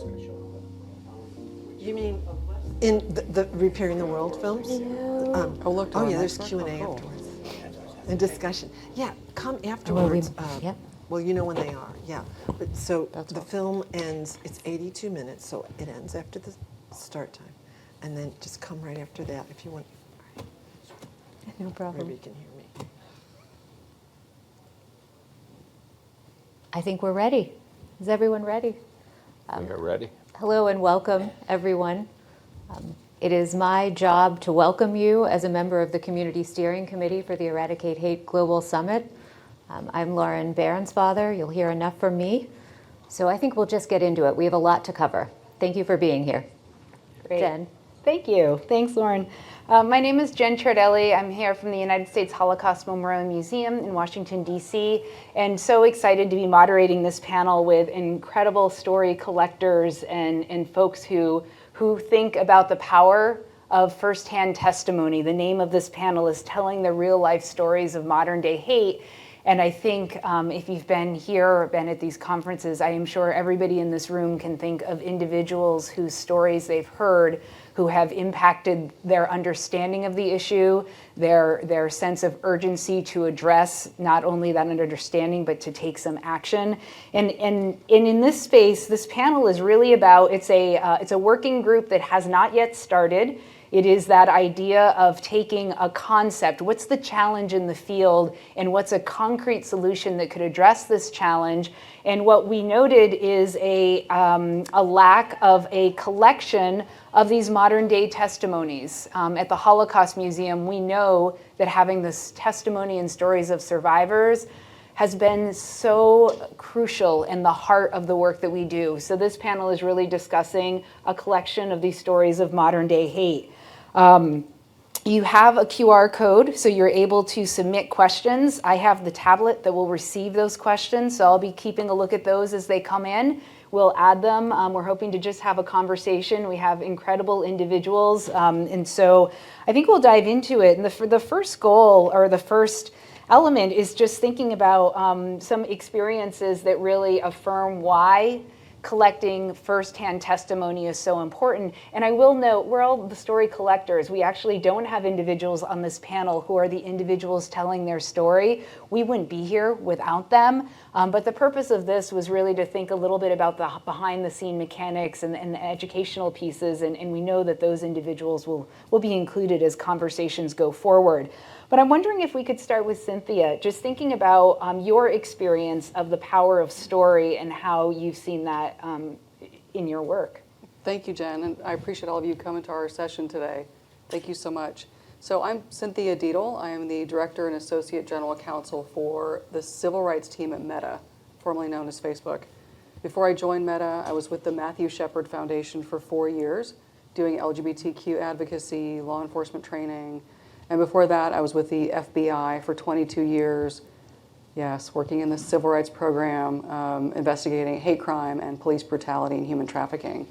You mean in the Repairing the World films? Look, Yeah, there's Q&A cool. afterwards. And discussion. Yeah, come afterwards. Yep. Well, you know when they are, yeah. But so That's the all. film ends, it's 82 minutes, so it ends after the start time. And then just come right after that if you want. No Maybe problem. you can hear me. I think we're ready. Is everyone ready? We are ready. Hello and welcome, everyone. It is my job to welcome you as a member of the Community Steering Committee for the Eradicate Hate Global Summit. I'm Lauren Bairnsfather. You'll hear enough from me. So I think we'll just get into it. We have a lot to cover. Thank you for being here. Great. Jen. Thank you. Thanks, Lauren. My name is Jen Tardelli. I'm here from the United States Holocaust Memorial Museum in Washington, D.C., and so excited to be moderating this panel with incredible story collectors and folks who think about the power of firsthand testimony. The name of this panel is Telling the Real Life Stories of Modern Day Hate. And I think if you've been here or been at these conferences, I am sure everybody in this room can think of individuals whose stories they've heard who have impacted their understanding of the issue, their sense of urgency to address not only that understanding, but to take some action. And in this space, this panel is really about, it's a working group that has not yet started. It is that idea of taking a concept, what's the challenge in the field, and what's a concrete solution that could address this challenge. And what we noted is a lack of a collection of these modern day testimonies. At the Holocaust Museum, we know that having this testimony and stories of survivors has been so crucial in the heart of the work that we do. So this panel is really discussing a collection of these stories of modern day hate. You have a QR code, so you're able to submit questions. I have the tablet that will receive those questions, so I'll be keeping a look at those as they come in. We'll add them. We're hoping to just have a conversation. We have incredible individuals, and so I think we'll dive into it. And the first goal, or the first element, is just thinking about some experiences that really affirm why collecting firsthand testimony is so important. And I will note, we're all the story collectors. We actually don't have individuals on this panel who are the individuals telling their story. We wouldn't be here without them. But the purpose of this was really to think a little bit about the behind the scene mechanics and the educational pieces. And we know that those individuals will be included as conversations go forward. But I'm wondering if we could start with Cynthia, just thinking about your experience of the power of story and how you've seen that in your work. Thank you, Jen, and I appreciate all of you coming to our session today. Thank you so much. So I'm Cynthia Dietl. I am the Director and Associate General Counsel for the Civil Rights Team at Meta, formerly known as Facebook. Before I joined Meta, I was with the Matthew Shepard Foundation for 4 years, doing LGBTQ advocacy, law enforcement training, and before that, I was with the FBI for 22 years, yes, working in the civil rights program, investigating hate crime and police brutality and human trafficking.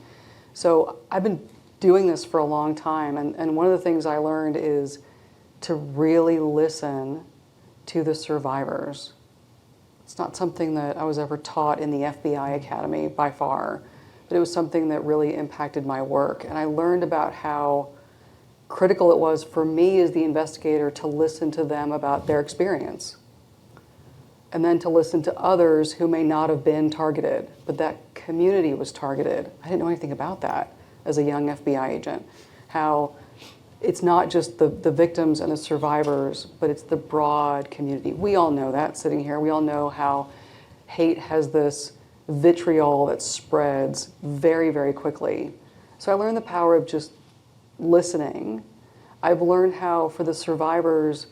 So I've been doing this for a long time, and one of the things I learned is to really listen to the survivors. It's not something that I was ever taught in the FBI Academy by far, but it was something that really impacted my work. And I learned about how critical it was for me as the investigator to listen to them about their experience, and then to listen to others who may not have been targeted, but that community was targeted. I didn't know anything about that as a young FBI agent, how it's not just the victims and the survivors, but it's the broad community. We all know that sitting here. We all know how hate has this vitriol that spreads very, very quickly. So I learned the power of just listening. I've learned how, for the survivors,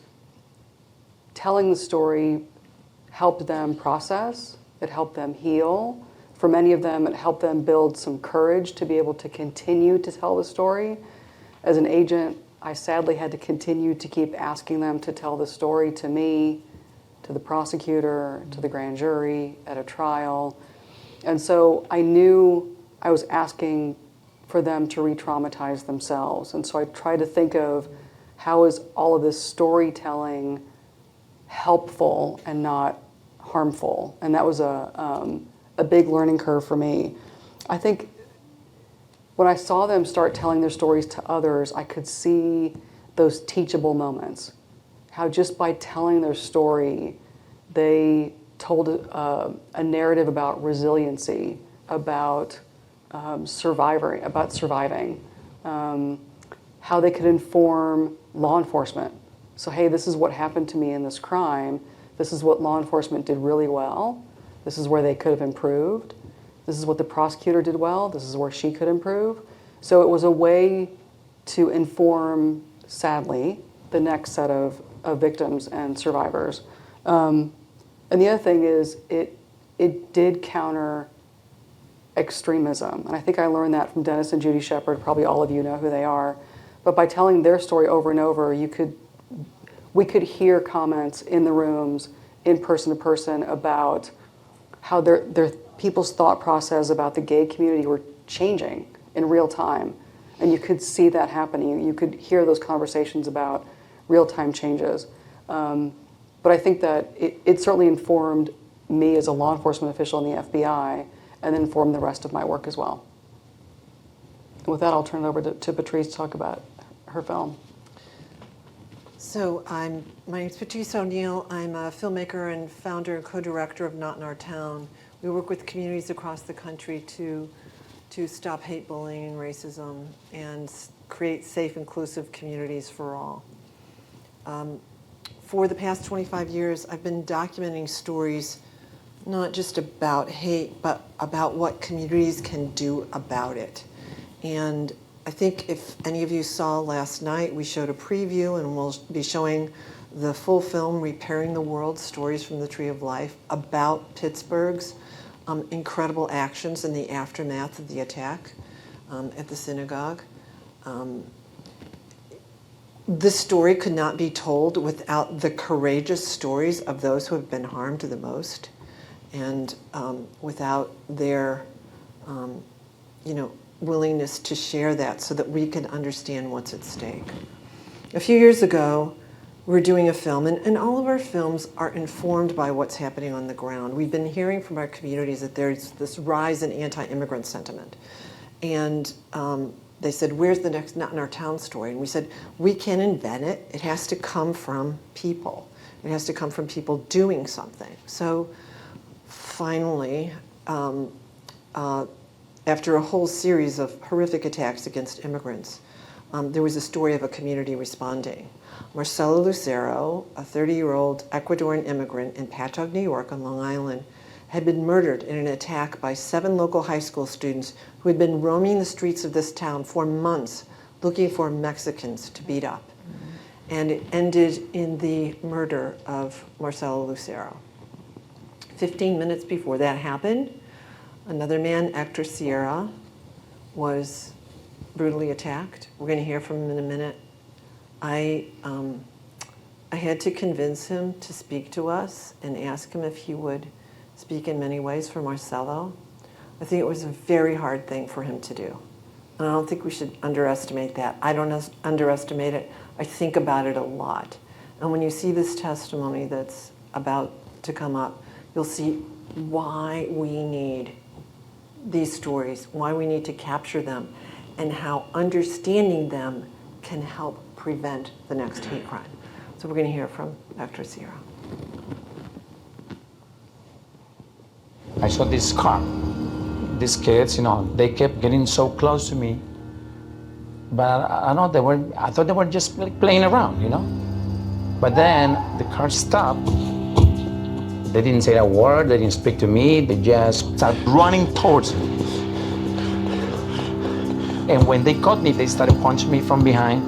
telling the story helped them process, it helped them heal. For many of them, it helped them build some courage to be able to continue to tell the story. As an agent, I sadly had to continue to keep asking them to tell the story to me, to the prosecutor, to the grand jury, at a trial. And so I knew I was asking for them to re-traumatize themselves. And so I tried to think of how is all of this storytelling helpful and not harmful. And that was a big learning curve for me. I think when I saw them start telling their stories to others, I could see those teachable moments. How just by telling their story, they told a narrative about resiliency, about surviving, how they could inform law enforcement. So, hey, this is what happened to me in this crime. This is what law enforcement did really well. This is where they could have improved. This is what the prosecutor did well. This is where she could improve. So it was a way to inform, sadly, the next set of victims and survivors. And the other thing is it did counter extremism. And I think I learned that from Dennis and Judy Shepard. Probably all of you know who they are. But by telling their story over and over, we could hear comments in the rooms, in person to person, about how their people's thought process about the gay community were changing in real time. And you could see that happening. You could hear those conversations about real-time changes. But I think that it certainly informed me as a law enforcement official in the FBI, and informed the rest of my work as well. And with that, I'll turn it over to Patrice to talk about her film. So my name's Patrice O'Neill. I'm a filmmaker and founder and co-director of Not in Our Town. We work with communities across the country to stop hate, bullying, and racism, and create safe, inclusive communities for all. For the past 25 years, I've been documenting stories not just about hate, but about what communities can do about it. And I think if any of you saw last night, we showed a preview, and we'll be showing the full film, Repairing the World, Stories from the Tree of Life, about Pittsburgh's incredible actions in the aftermath of the attack at the synagogue. This story could not be told without the courageous stories of those who have been harmed the most, and without their willingness to share that so that we can understand what's at stake. A few years ago, we were doing a film, and all of our films are informed by what's happening on the ground. We've been hearing from our communities that there's this rise in anti-immigrant sentiment. And they said, where's the next Not in Our Town story? And we said, we can't invent it. It has to come from people. It has to come from people doing something. So finally, after a whole series of horrific attacks against immigrants, there was a story of a community responding. Marcelo Lucero, a 30-year-old Ecuadorian immigrant in Patchogue, New York on Long Island, had been murdered in an attack by 7 local high school students who had been roaming the streets of this town for months looking for Mexicans to beat up. And it ended in the murder of Marcelo Lucero. 15 minutes before that happened, another man, Hector Sierra, was brutally attacked. We're going to hear from him in a minute. I had to convince him to speak to us and ask him if he would speak in many ways for Marcelo. I think it was a very hard thing for him to do. And I don't think we should underestimate that. I don't underestimate it. I think about it a lot. And when you see this testimony that's about to come up, you'll see why we need these stories, why we need to capture them, and how understanding them can help prevent the next hate crime. So we're going to hear from Dr. Sierra. I saw this car. These kids, they kept getting so close to me. But I thought they were just like playing around, But then the car stopped. They didn't say a word, they didn't speak to me, they just started running towards me. And when they caught me, they started punching me from behind,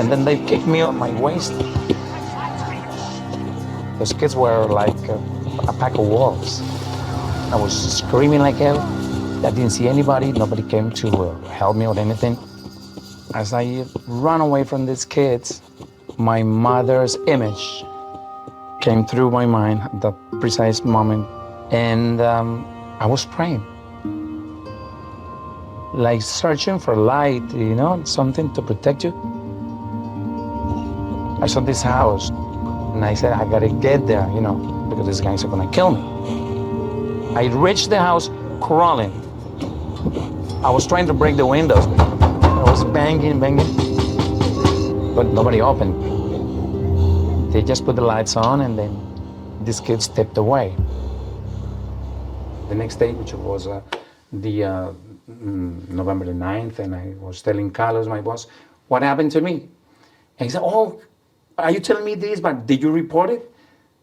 and then they kicked me on my waist. Those kids were like a pack of wolves. I was screaming like hell. I didn't see anybody, nobody came to help me or anything. As I ran away from these kids, my mother's image came through my mind at that precise moment, and I was praying, like searching for light, something to protect you. I saw this house, and I said, I gotta get there, because these guys are gonna kill me. I reached the house crawling. I was trying to break the windows. I was banging, but nobody opened. They just put the lights on, and then this kid stepped away. The next day, which was November the 9th, and I was telling Carlos, my boss, what happened to me. And he said, oh, are you telling me this, but did you report it?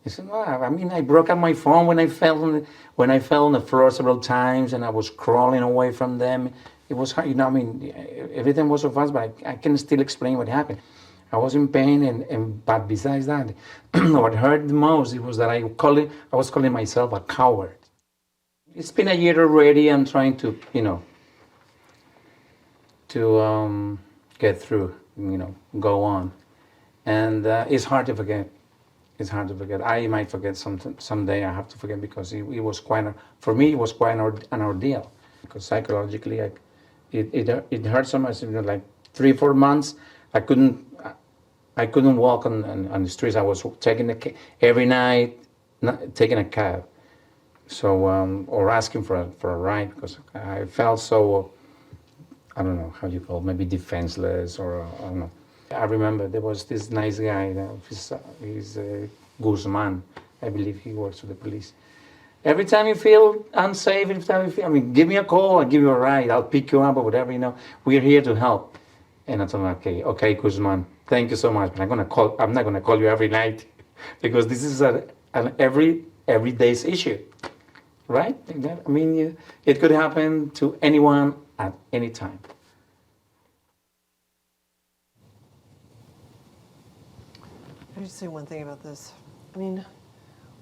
I said, well, I mean, I broke up my phone when I fell on the floor several times, and I was crawling away from them. It was hard, I mean, everything was so fast, but I can still explain what happened. I was in pain, but besides that, what hurt the most, it was that I was calling myself a coward. It's been a year already. I'm trying to, get through, go on. And it's hard to forget. It's hard to forget. I might forget someday. I have to forget because it was for me, it was quite an ordeal. Because psychologically, it hurt so much. Like 3-4 months, I couldn't walk on the streets. I was every night, taking a cab. So, or asking for a ride, because I felt so, I don't know how you call it, maybe defenseless, or I don't know. I remember there was this nice guy, he's Guzman, I believe he works for the police. Every time you feel unsafe, give me a call, I'll give you a ride, I'll pick you up or whatever, we're here to help. And I told him, okay, Guzman, thank you so much, but I'm not gonna call you every night, because this is an every day's issue. Right? I mean, it could happen to anyone at any time. I just say one thing about this. I mean,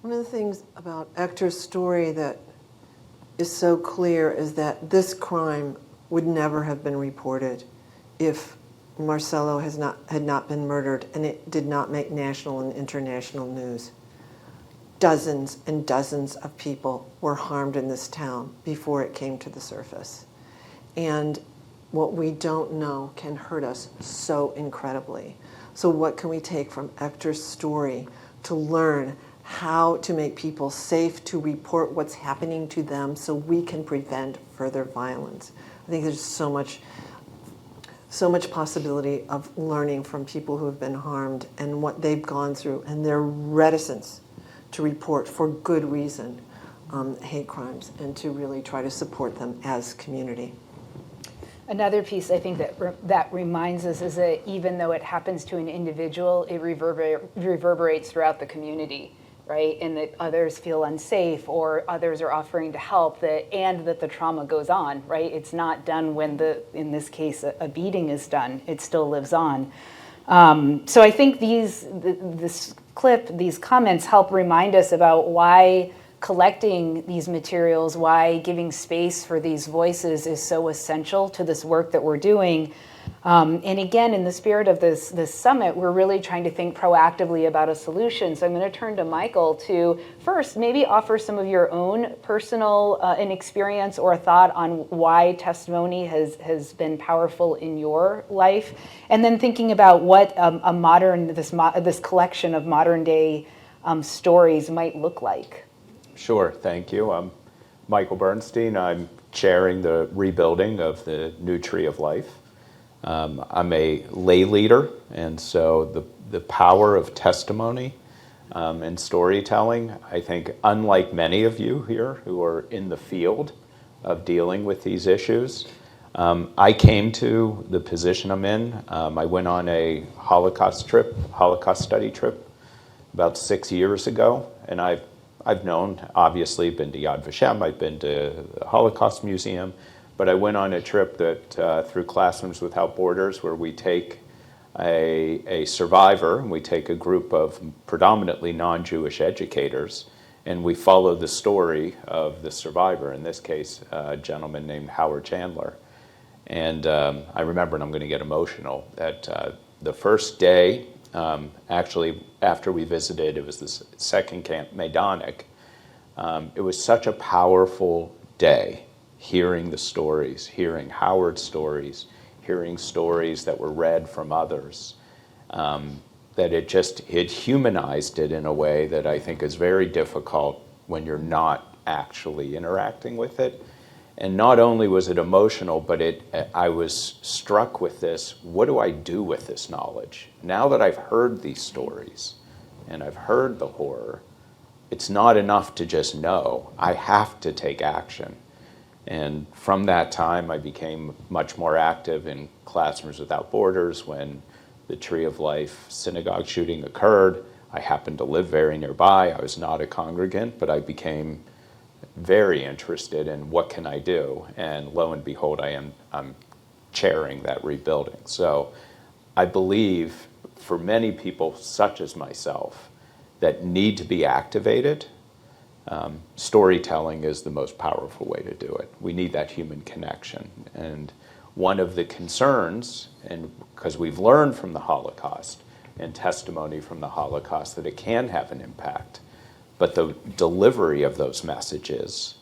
one of the things about Hector's story that is so clear is that this crime would never have been reported if Marcelo had not been murdered, and it did not make national and international news. Dozens and dozens of people were harmed in this town before it came to the surface. And what we don't know can hurt us so incredibly. So what can we take from Hector's story to learn how to make people safe to report what's happening to them so we can prevent further violence? I think there's so much possibility of learning from people who have been harmed and what they've gone through and their reticence to report for good reason hate crimes, and to really try to support them as community. Another piece I think that reminds us is that even though it happens to an individual, it reverberates throughout the community, right? And that others feel unsafe or others are offering to help, and that the trauma goes on, right? It's not done when in this case, a beating is done. It still lives on. So I think this clip, these comments help remind us about why collecting these materials, why giving space for these voices is so essential to this work that we're doing. And again, in the spirit of this summit, we're really trying to think proactively about a solution. So I'm going to turn to Michael to first maybe offer some of your own personal an experience or a thought on why testimony has been powerful in your life, and then thinking about what this collection of modern day stories might look like. Sure, thank you. I'm Michael Bernstein. I'm chairing the rebuilding of the new Tree of Life. I'm a lay leader, and so the power of testimony and storytelling, I think, unlike many of you here who are in the field of dealing with these issues, I came to the position I'm in. I went on a Holocaust study trip about 6 years ago, and I've known, obviously, been to Yad Vashem, I've been to the Holocaust Museum, but I went on a trip that through Classrooms Without Borders, where we take a survivor, and we take a group of predominantly non-Jewish educators, and we follow the story of the survivor, in this case, a gentleman named Howard Chandler. And I remember, and I'm going to get emotional, that the first day, actually after we visited, it was the second camp, Majdanek, it was such a powerful day, hearing the stories, hearing Howard's stories, hearing stories that were read from others, that it humanized it in a way that I think is very difficult when you're not actually interacting with it. And not only was it emotional, but I was struck with this, what do I do with this knowledge? Now that I've heard these stories and I've heard the horror, it's not enough to just know. I have to take action. And from that time, I became much more active in Classrooms Without Borders. When the Tree of Life synagogue shooting occurred, I happened to live very nearby. I was not a congregant, but I became very interested in what can I do. And lo and behold, I'm chairing that rebuilding. So I believe for many people, such as myself, that need to be activated, storytelling is the most powerful way to do it. We need that human connection. And one of the concerns, and because we've learned from the Holocaust and testimony from the Holocaust that it can have an impact, but the delivery of those messages,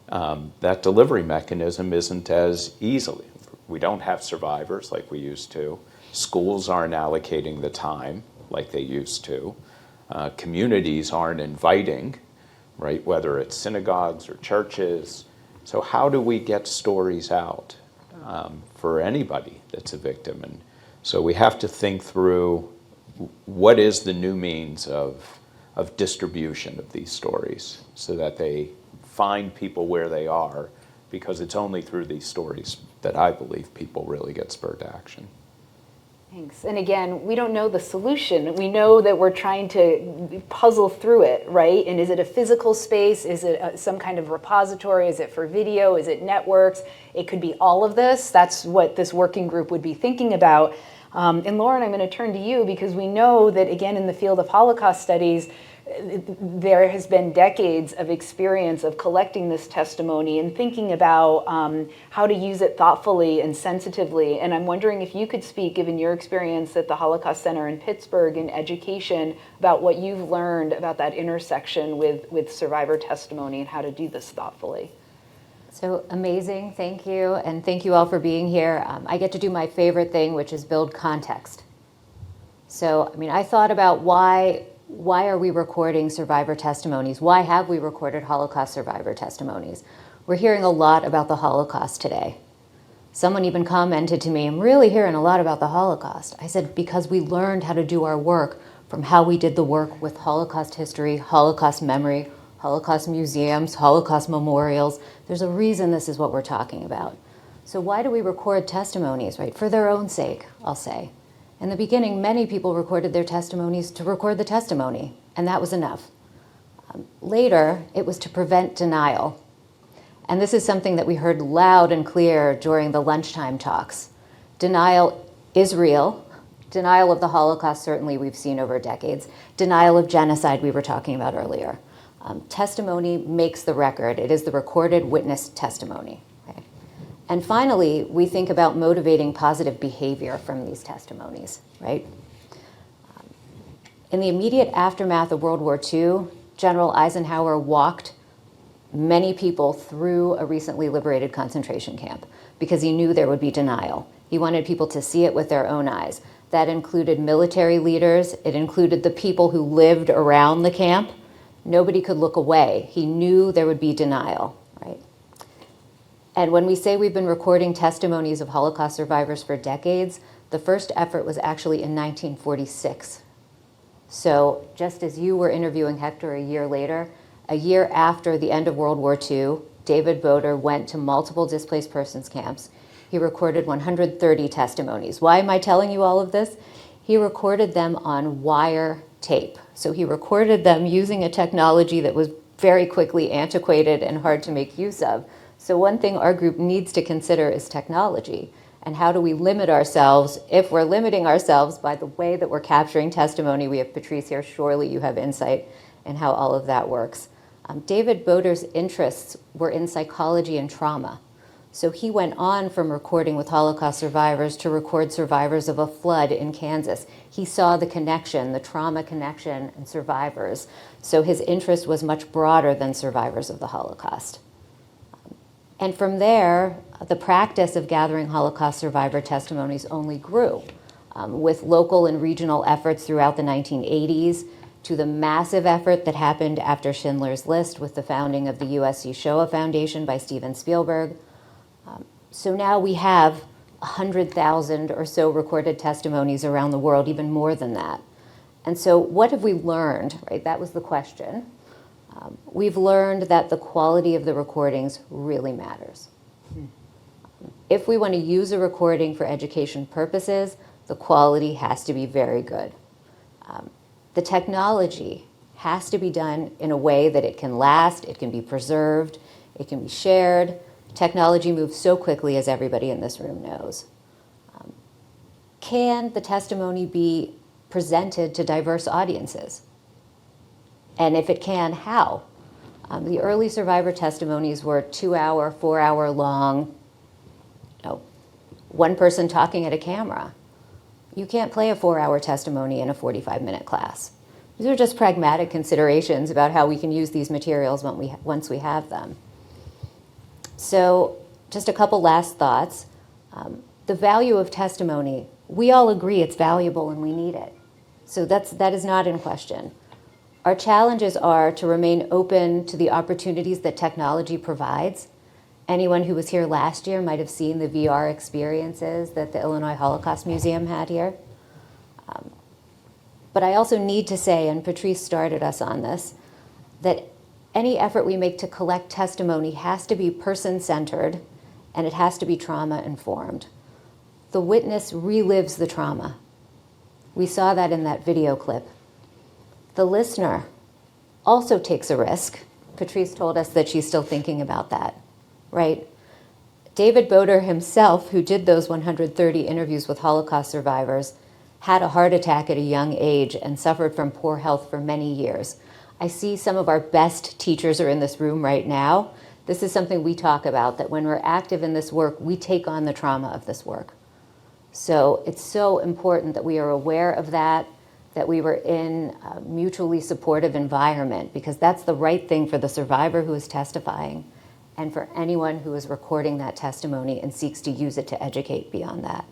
that delivery mechanism isn't as easily. We don't have survivors like we used to. Schools aren't allocating the time like they used to. Communities aren't inviting, right? Whether it's synagogues or churches. So how do we get stories out for anybody that's a victim? And so we have to think through what is the new means of distribution of these stories so that they find people where they are, because it's only through these stories that I believe people really get spurred to action. Thanks. And again, we don't know the solution. We know that we're trying to puzzle through it, right? And is it a physical space? Is it some kind of repository? Is it for video? Is it networks? It could be all of this. That's what this working group would be thinking about. And Lauren, I'm going to turn to you because we know that, again, in the field of Holocaust studies, there has been decades of experience of collecting this testimony and thinking about how to use it thoughtfully and sensitively. And I'm wondering if you could speak, given your experience at the Holocaust Center in Pittsburgh in education, about what you've learned about that intersection with survivor testimony and how to do this thoughtfully. So amazing, thank you. And thank you all for being here. I get to do my favorite thing, which is build context. So, I mean, I thought about why are we recording survivor testimonies? Why have we recorded Holocaust survivor testimonies? We're hearing a lot about the Holocaust today. Someone even commented to me, I'm really hearing a lot about the Holocaust. I said, because we learned how to do our work from how we did the work with Holocaust history, Holocaust memory, Holocaust museums, Holocaust memorials. There's a reason this is what we're talking about. So why do we record testimonies, right? For their own sake, I'll say. In the beginning, many people recorded their testimonies to record the testimony, and that was enough. Later, it was to prevent denial. And this is something that we heard loud and clear during the lunchtime talks. Denial is real. Denial of the Holocaust, certainly we've seen over decades. Denial of genocide, we were talking about earlier. Testimony makes the record. It is the recorded witness testimony. Okay? And finally, we think about motivating positive behavior from these testimonies, right? In the immediate aftermath of World War II, General Eisenhower walked many people through a recently liberated concentration camp because he knew there would be denial. He wanted people to see it with their own eyes. That included military leaders. It included the people who lived around the camp. Nobody could look away. He knew there would be denial, right? And when we say we've been recording testimonies of Holocaust survivors for decades, the first effort was actually in 1946. So just as you were interviewing Hector a year later, a year after the end of World War II, David Boder went to multiple displaced persons camps. He recorded 130 testimonies. Why am I telling you all of this? He recorded them on wire tape. So he recorded them using a technology that was very quickly antiquated and hard to make use of. So one thing our group needs to consider is technology. And how do we limit ourselves if we're limiting ourselves by the way that we're capturing testimony? We have Patrice here. Surely you have insight in how all of that works. David Boder's interests were in psychology and trauma. So he went on from recording with Holocaust survivors to record survivors of a flood in Kansas. He saw the connection, the trauma connection, and survivors. So his interest was much broader than survivors of the Holocaust. And from there, the practice of gathering Holocaust survivor testimonies only grew, with local and regional efforts throughout the 1980s, to the massive effort that happened after Schindler's List with the founding of the USC Shoah Foundation by Steven Spielberg. So now we have 100,000 or so recorded testimonies around the world, even more than that. And so what have we learned, right? That was the question. We've learned that the quality of the recordings really matters. If we want to use a recording for education purposes, the quality has to be very good. The technology has to be done in a way that it can last, it can be preserved, it can be shared. Technology moves so quickly, as everybody in this room knows. Can the testimony be presented to diverse audiences? And if it can, how? The early survivor testimonies were 2-hour, 4-hour long, one person talking at a camera. You can't play a 4-hour testimony in a 45-minute class. These are just pragmatic considerations about how we can use these materials once we have them. So just a couple last thoughts. The value of testimony, we all agree it's valuable and we need it. So that is not in question. Our challenges are to remain open to the opportunities that technology provides. Anyone who was here last year might have seen the VR experiences that the Illinois Holocaust Museum had here. But I also need to say, and Patrice started us on this, that any effort we make to collect testimony has to be person-centered and it has to be trauma-informed. The witness relives the trauma. We saw that in that video clip. The listener also takes a risk. Patrice told us that she's still thinking about that, right? David Boder himself, who did those 130 interviews with Holocaust survivors, had a heart attack at a young age and suffered from poor health for many years. I see some of our best teachers are in this room right now. This is something we talk about, that when we're active in this work, we take on the trauma of this work. So it's so important that we are aware of that we were in a mutually supportive environment, because that's the right thing for the survivor who is testifying and for anyone who is recording that testimony and seeks to use it to educate beyond that.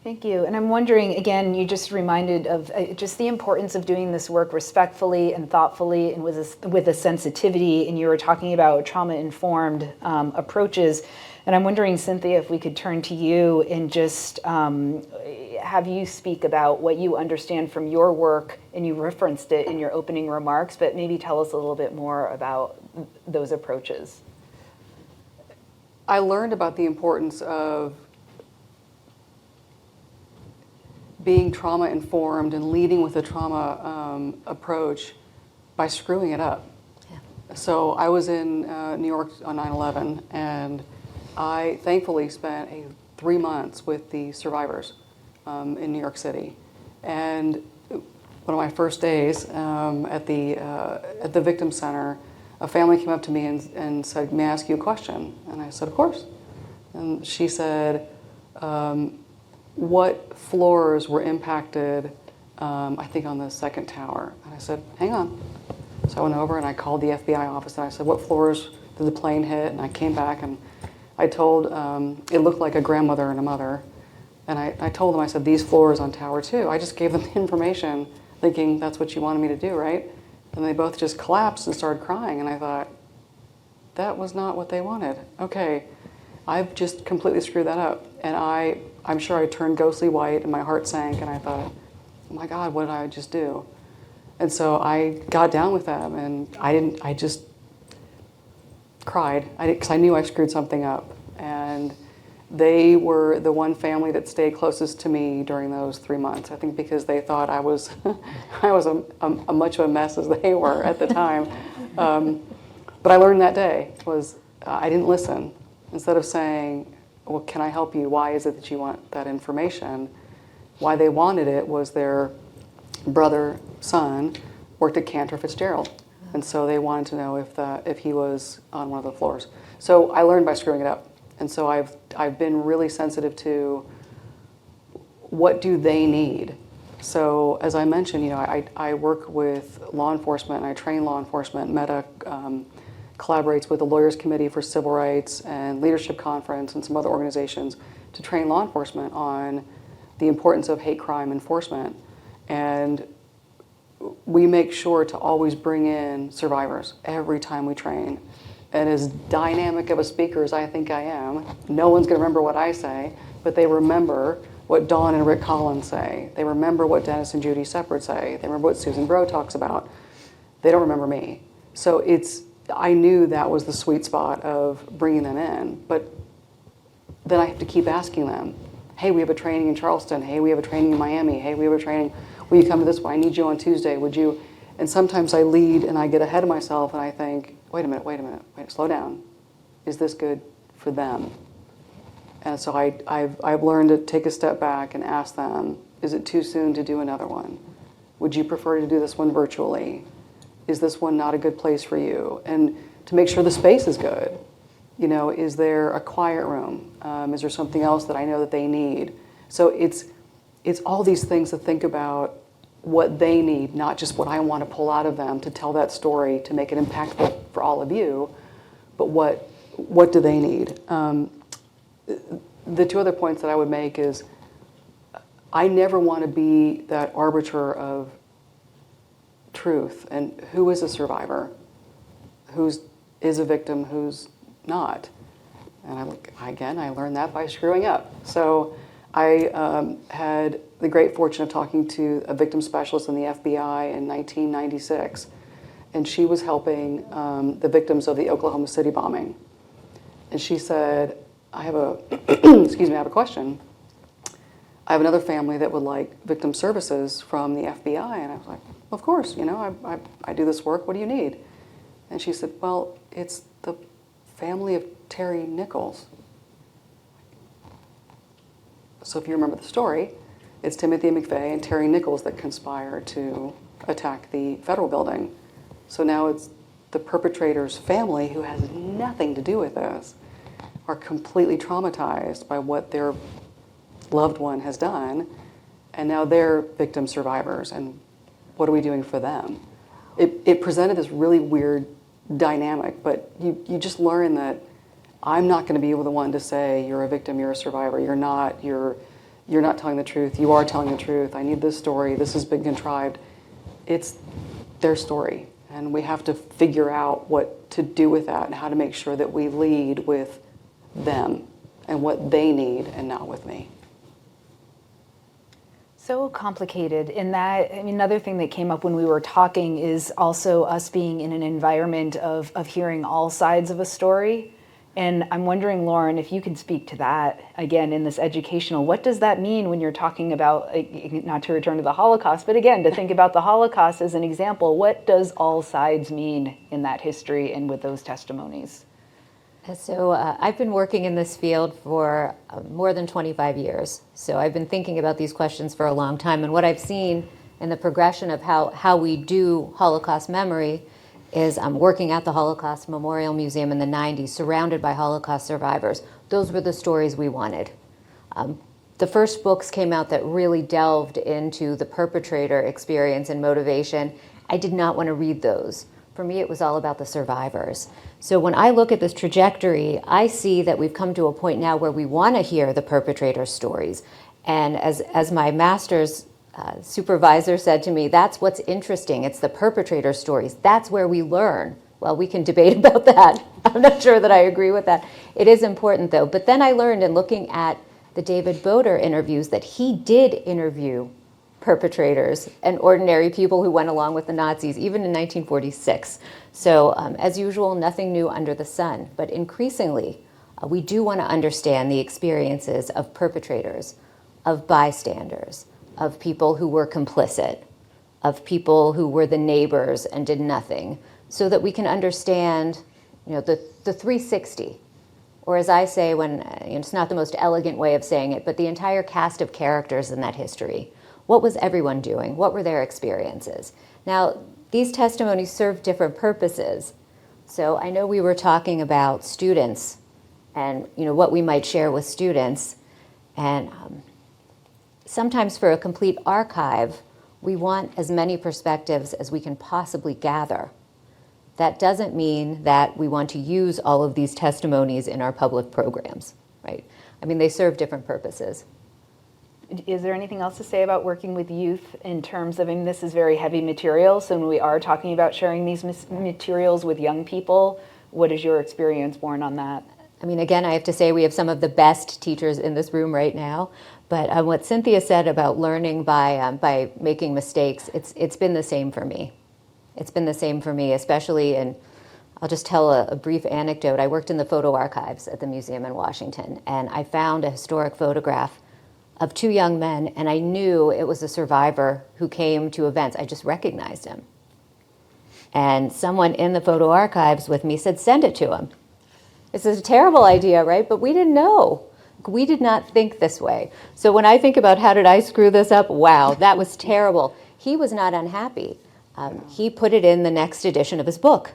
Thank you. And I'm wondering, again, you just reminded of just the importance of doing this work respectfully and thoughtfully and with a sensitivity, and you were talking about trauma-informed approaches. And I'm wondering, Cynthia, if we could turn to you and just have you speak about what you understand from your work, and you referenced it in your opening remarks, but maybe tell us a little bit more about those approaches. I learned about the importance of being trauma-informed and leading with a trauma approach by screwing it up. Yeah. So I was in New York on 9/11, and I thankfully spent 3 months with the survivors in New York City. And one of my first days at the Victim Center, a family came up to me and said, "May I ask you a question?" And I said, "Of course." And she said, "What floors were impacted, I think on the second tower?" And I said, "Hang on." So I went over and I called the FBI office and I said, "What floors did the plane hit?" And I came back and I told, it looked like a grandmother and a mother. And I told them, I said, "These floors on Tower 2. I just gave them the information thinking that's what you wanted me to do, right? And they both just collapsed and started crying. And I thought, that was not what they wanted. Okay, I've just completely screwed that up. And I'm sure I turned ghostly white and my heart sank and I thought, oh my God, what did I just do? And so I got down with them and I just cried because I knew I screwed something up. And they were the one family that stayed closest to me during those 3 months. I think because they thought I was a much of a mess as they were at the time. But I learned that day was I didn't listen. Instead of saying, well, can I help you? Why is it that you want that information? Why they wanted it was their brother, son, worked at Cantor Fitzgerald. And so they wanted to know if he was on one of the floors. So I learned by screwing it up. And so I've been really sensitive to what do they need. So as I mentioned, I work with law enforcement and I train law enforcement. Meta collaborates with the Lawyers Committee for Civil Rights and Leadership Conference and some other organizations to train law enforcement on the importance of hate crime enforcement. And we make sure to always bring in survivors every time we train. And as dynamic of a speaker as I think I am, no one's going to remember what I say, but they remember what Dawn and Rick Collins say. They remember what Dennis and Judy Separate say. They remember what Susan Bro talks about. They don't remember me. So I knew that was the sweet spot of bringing them in, but then I have to keep asking them, hey, we have a training in Charleston. Hey, we have a training in Miami. Hey, we have a training. Will you come to this one? I need you on Tuesday. Would you? And sometimes I lead and I get ahead of myself and I think, wait a minute, slow down. Is this good for them? And so I've learned to take a step back and ask them, is it too soon to do another one? Would you prefer to do this one virtually? Is this one not a good place for you? And to make sure the space is good. You know, is there a quiet room? Is there something else that I know that they need? So it's all these things to think about what they need, not just what I want to pull out of them to tell that story to make it impactful for all of you, but what do they need? The two other points that I would make is I never want to be that arbiter of truth and who is a survivor, who's is a victim, who's not. And I learned that by screwing up. So I had the great fortune of talking to a victim specialist in the FBI in 1996, and she was helping the victims of the Oklahoma City bombing. And she said, I have a question. I have another family that would like victim services from the FBI. And I was like, of course, I do this work. What do you need? And she said, well, it's the family of Terry Nichols. So if you remember the story, it's Timothy McVeigh and Terry Nichols that conspire to attack the federal building. So now it's the perpetrator's family, who has nothing to do with this, are completely traumatized by what their loved one has done, and now they're victim survivors, and what are we doing for them? It presented this really weird dynamic, but you just learn that I'm not going to be able the one to say you're a victim, you're a survivor, you're not telling the truth, you are telling the truth, I need this story, this has been contrived. It's their story, and we have to figure out what to do with that and how to make sure that we lead with them and what they need and not with me. So complicated in that, another thing that came up when we were talking is also us being in an environment of hearing all sides of a story. And I'm wondering, Lauren, if you could speak to that again in this educational, what does that mean when you're talking about, not to return to the Holocaust, but again, to think about the Holocaust as an example, what does all sides mean in that history and with those testimonies? So I've been working in this field for more than 25 years. So I've been thinking about these questions for a long time. And what I've seen in the progression of how we do Holocaust memory is working at the Holocaust Memorial Museum in the 90s, surrounded by Holocaust survivors. Those were the stories we wanted. The first books came out that really delved into the perpetrator experience and motivation. I did not want to read those. For me, it was all about the survivors. So when I look at this trajectory, I see that we've come to a point now where we want to hear the perpetrator stories. And as my master's supervisor said to me, that's what's interesting. It's the perpetrator stories. That's where we learn. Well, we can debate about that. I'm not sure that I agree with that. It is important, though. But then I learned in looking at the David Boder interviews that he did interview perpetrators and ordinary people who went along with the Nazis, even in 1946. So as usual, nothing new under the sun. But increasingly, we do want to understand the experiences of perpetrators, of bystanders, of people who were complicit, of people who were the neighbors and did nothing, so that we can understand, the 360. Or as I say, when it's not the most elegant way of saying it, but the entire cast of characters in that history. What was everyone doing? What were their experiences? Now, these testimonies serve different purposes. So I know we were talking about students and what we might share with students. And sometimes for a complete archive, we want as many perspectives as we can possibly gather. That doesn't mean that we want to use all of these testimonies in our public programs, right? They serve different purposes. is there anything else to say about working with youth in terms of, this is very heavy material, so when we are talking about sharing these materials with young people, what is your experience born on that? I mean, again, I have to say we have some of the best teachers in this room right now. But what Cynthia said about learning by making mistakes, it's been the same for me. It's been the same for me, especially in, I'll just tell a brief anecdote. I worked in the photo archives at the museum in Washington, and I found a historic photograph of two young men, and I knew it was a survivor who came to events. I just recognized him. And someone in the photo archives with me said, send it to him. This is a terrible idea, right? But we didn't know. We did not think this way. So when I think about how did I screw this up, wow, that was terrible. He was not unhappy. He put it in the next edition of his book.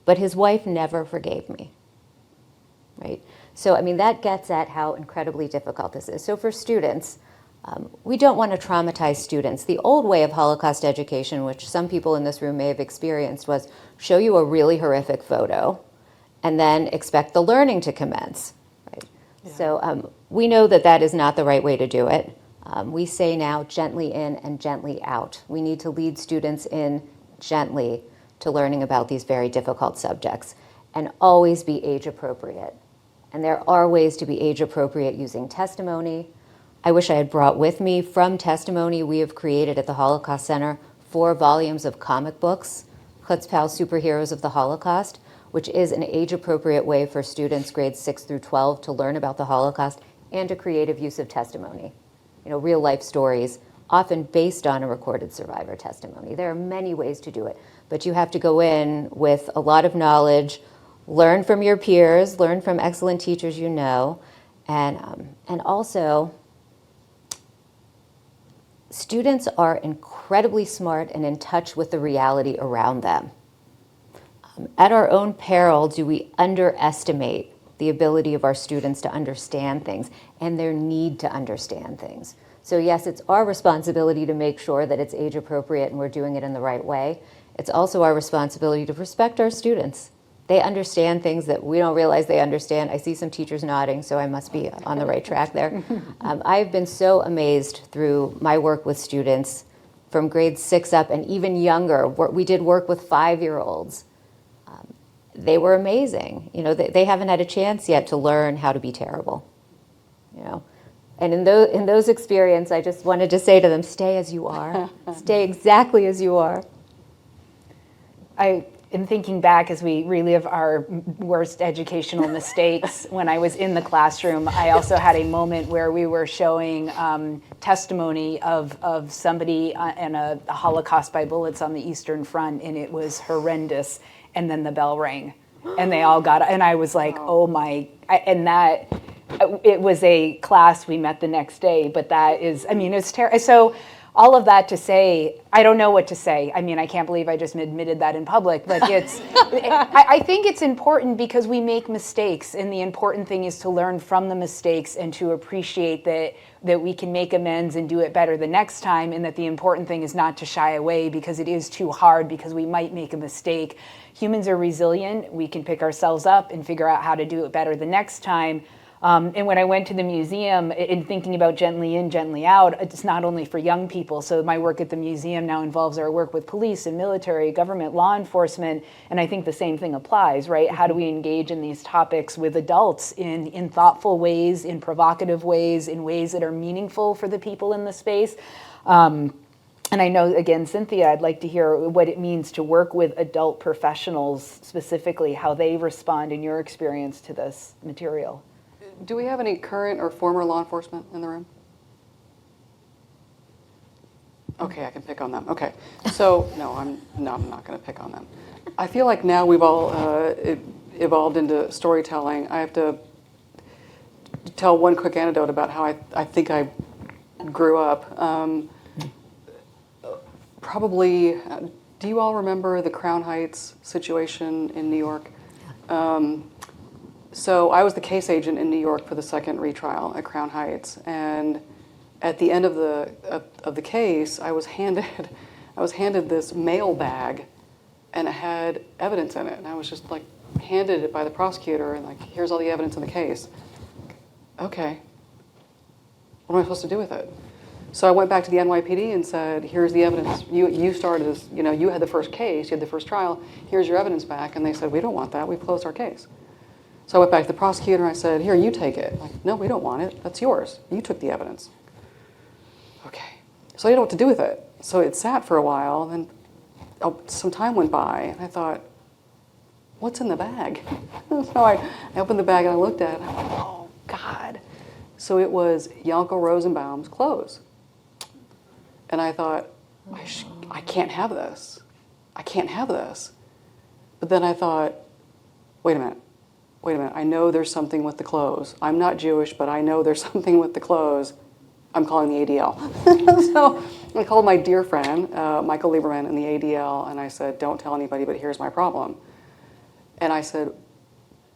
But his wife never forgave me, right? So, I mean, that gets at how incredibly difficult this is. So for students, we don't want to traumatize students. The old way of Holocaust education, which some people in this room may have experienced, was show you a really horrific photo and then expect the learning to commence. Yeah. So we know that that is not the right way to do it. We say now gently in and gently out. We need to lead students in gently to learning about these very difficult subjects and always be age appropriate. And there are ways to be age appropriate using testimony. I wish I had brought with me from testimony. We have created at the Holocaust Center 4 volumes of comic books, Chutzpah Superheroes of the Holocaust, which is an age-appropriate way for students grades 6 through 12 to learn about the Holocaust and a creative use of testimony. Real-life stories, often based on a recorded survivor testimony. There are many ways to do it, but you have to go in with a lot of knowledge, learn from your peers, learn from excellent teachers you know, and also students are incredibly smart and in touch with the reality around them. At our own peril, do we underestimate the ability of our students to understand things and their need to understand things? So yes, it's our responsibility to make sure that it's age appropriate and we're doing it in the right way. It's also our responsibility to respect our students. They understand things that we don't realize they understand. I see some teachers nodding, so I must be on the right track there. I've been so amazed through my work with students from grade 6 up and even younger. We did work with 5-year-olds. They were amazing. They haven't had a chance yet to learn how to be terrible. And in those experiences, I just wanted to say to them, stay as you are. Stay exactly as you are. I am thinking back as we relive our worst educational mistakes. When I was in the classroom, I also had a moment where we were showing testimony of somebody in a Holocaust by bullets on the Eastern Front, and it was horrendous. And then the bell rang, and they all got, and I was like, oh my, and that, it was a class we met the next day, but that is, it's terrible. So all of that to say, I don't know what to say. I can't believe I just admitted that in public, but it's, I think it's important because we make mistakes, and the important thing is to learn from the mistakes and to appreciate that we can make amends and do it better the next time, and that the important thing is not to shy away because it is too hard, because we might make a mistake. Humans are resilient. We can pick ourselves up and figure out how to do it better the next time. And when I went to the museum, in thinking about gently in, gently out, it's not only for young people. So my work at the museum now involves our work with police and military, government, law enforcement, and I think the same thing applies, right? How do we engage in these topics with adults in thoughtful ways, in provocative ways, in ways that are meaningful for the people in the space? And I know, again, Cynthia, I'd like to hear what it means to work with adult professionals, specifically how they respond in your experience to this material. Do we have any current or former law enforcement in the room? Okay, I can pick on them. Okay, so no, I'm not going to pick on them. I feel like now we've all evolved into storytelling. I have to tell one quick anecdote about how I think I grew up. Probably, do you all remember the Crown Heights situation in New York? So I was the case agent in New York for the second retrial at Crown Heights, and at the end of the case, I was handed this mail bag, and it had evidence in it, and I was just like handed it by the prosecutor, and like, here's all the evidence in the case. Okay. What am I supposed to do with it? So I went back to the NYPD and said, here's the evidence. You started this, you had the first case, you had the first trial, here's your evidence back. And they said, we don't want that, we've closed our case. So I went back to the prosecutor and I said, here, you take it. Like, no, we don't want it, that's yours. You took the evidence. Okay, so I didn't know what to do with it. So it sat for a while, and then some time went by, and I thought, what's in the bag? So I opened the bag and I looked at it, and I'm like, oh, God. So it was Yanko Rosenbaum's clothes. And I thought, I can't have this. I can't have this. But then I thought, wait a minute. I know there's something with the clothes. I'm not Jewish, but I know there's something with the clothes. I'm calling the ADL. So I called my dear friend, Michael Lieberman, in the ADL, and I said, don't tell anybody, but here's my problem. And I said,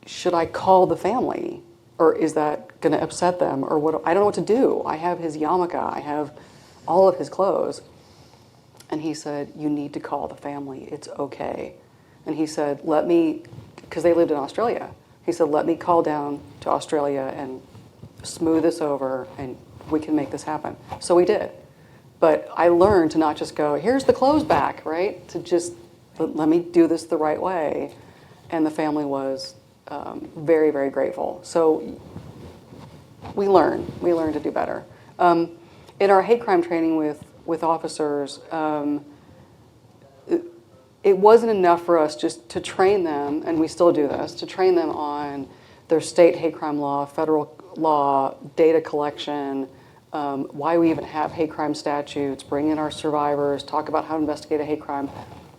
should I call the family? Or is that going to upset them? Or what? I don't know what to do. I have his yarmulke. I have all of his clothes. And he said, you need to call the family. It's okay. And he said, because they lived in Australia, he said, let me call down to Australia and smooth this over, and we can make this happen. So we did. But I learned to not just go, here's the clothes back, right? To just, let me do this the right way. And the family was very, very grateful. So we learn to do better. In our hate crime training with officers, it wasn't enough for us just to train them, and we still do this, to train them on their state hate crime law, federal law, data collection, why we even have hate crime statutes, bring in our survivors, talk about how to investigate a hate crime.